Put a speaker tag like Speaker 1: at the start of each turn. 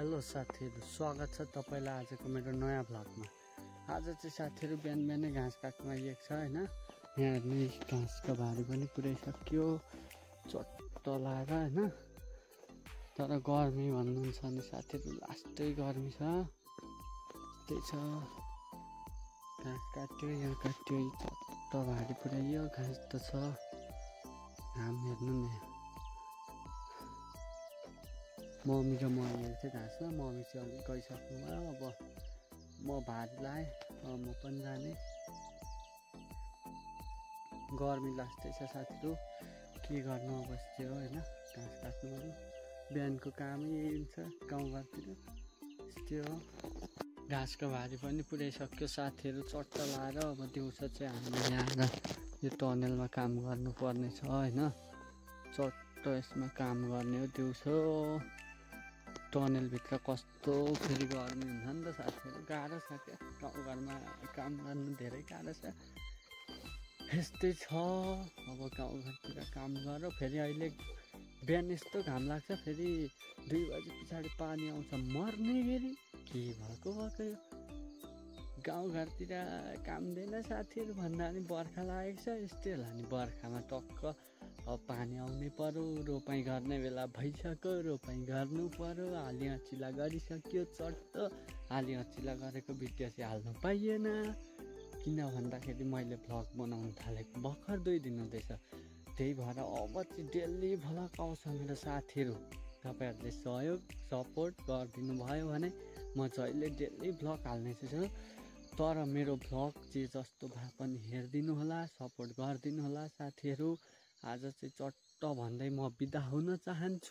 Speaker 1: Hello साथीहरू, स्वागत छ तपाईँलाई आजको मेरो नयाँ भ्लगमा। आज चाहिँ साथीहरू बिहान बिहानै घाँस काट्न आइएको छ होइन। यहाँ हेर्ने घाँसको भारी पनि पुरै सकियो, चट्ट लाएर होइन। तर गर्मी भन्नुहुन्छ भने साथीहरू लास्टै गर्मी छ, त्यही छ। घाँस काट्यो, यहाँ काट्यो, चट्ट भारी पुऱ्याइयो, घाँस त छ। घाम हेर्नु न, मम्मी र म आइरहेको थिएँ घाँसमा। मम्मी चाहिँ अलिक गइसक्नु भयो, अब म भात लाएँ, अब म पनि जाने। गर्मी लास्टै छ साथीहरू, के गर्नु अब यस्तै हो होइन। घाँस काट्नुहरू बिहानको कामै हुन्छ गाउँघरतिर, यस्तै हो। घाँसको भारी पनि पुऱ्याइसक्यो साथीहरू, चट्ट लाएर। अब दिउँसो चाहिँ हामीले यहाँ यो टनेलमा काम गर्नुपर्ने छ होइन। चट्ट यसमा काम गर्ने हो दिउँसो। टनेलभित्र कस्तो फेरि गर्मी हुन्छ नि त साथीहरू, गाह्रो छ क्या। गाउँघरमा काम गर्नु धेरै गाह्रो छ, यस्तै छ। अब गाउँघरतिर काम गर, फेरि अहिले बिहान यस्तो घाम लाग्छ, फेरि 2 बजी पछाडि पानी आउँछ, मर्ने फेरि के भएको यो गाउँघरतिर काम दिएन साथीहरू। भन्दा पनि बर्खा लागेको छ, यस्तै होला नि। बर्खामा टक्क अब पानी आउनै पर्यो, रोपाइँ गर्ने बेला भइसक्यो, रोपाइँ गर्नु पर्यो। आली अँचिला गरिसक्यो, चट्ट आली अँचिला गरेको भिडियो चाहिँ हाल्नु पाइएन। किन भन्दाखेरि मैले भ्लग बनाउनु थालेको भर्खर 2 दिन हुँदैछ, त्यही भएर अब चाहिँ डेली भ्लग आउँछ मेरो साथीहरू। तपाईँहरूले सहयोग सपोर्ट गरिदिनु भयो भने म जहिले डेली भ्लग हाल्नेछु। तर मेरो भ्लग चाहिँ जस्तो भए पनि हेरिदिनु होला, सपोर्ट गरिदिनु होला साथीहरू। आज चाहिँ चट्ट भन्दै म बिदा हुन चाहन्छु।